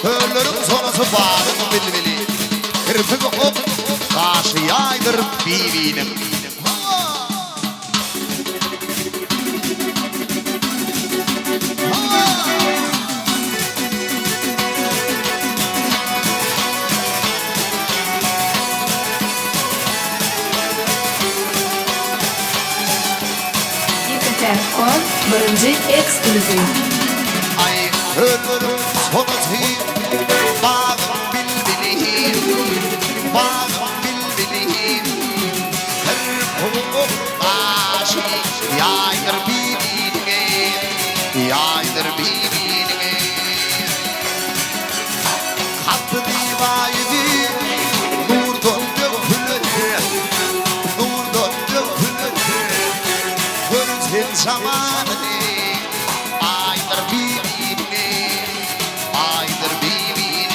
ölürüm sonrası bağım bilmeli. Kırpık ok, karşı yaydır bibinim. Ekotech.com birinci ekskluziv. Ay ölürüm sonrası bağım bilmeli. Bağım bilmeli. Kırpık ok, karşı yaydır bibinim. Yaydır bibinim. Hattı divaydı, nurdan dökülür. Nurdan dökülür. Görsen zamanını, aydır bibinim. Aydır bibinim.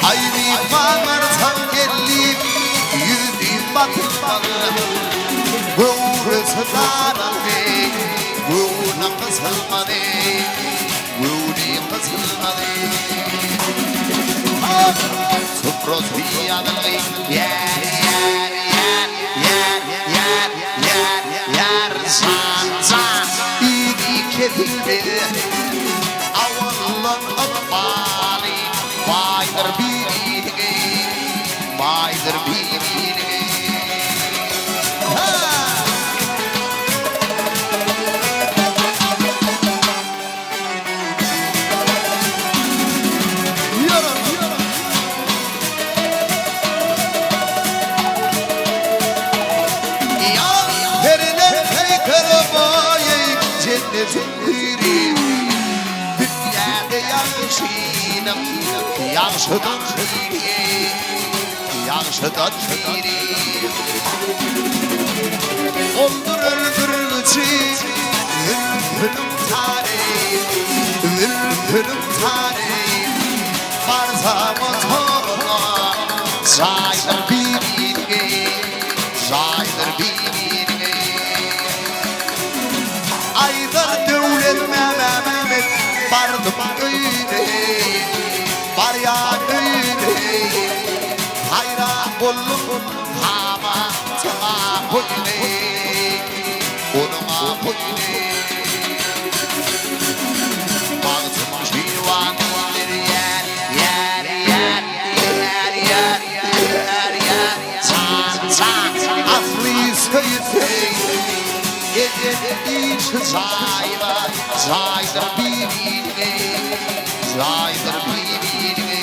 Ay bir bağırsan gelip, yüzüm batırmalı. Burası karanlık, bunun kısılmadı, bunun kısılmadı. Sufros bir yanılı, yer, yer, yer, yer, yer, yer, yer, san, iyi kefildi. Avallan atmani, baydır birine, baydır birine. Dünyada yaşayınım, yaşadan biri, yaşadan biri. Olur öldürülücü, ülkünün tarihi, ülkünün tarihi. Varsa motoruna, saydır birini, saydır birini. Aydar devlet Mehmet, vardım öyle, var ya öyle. Hayran oldum ama sana böyle, onuma böyle. Baktım şivanlar yer, yer, yer, yer, yer, yer, yer. San, aslı söyleyeyim. Gecenin içi zaydır, zaydır birbirine, zaydır birbirine.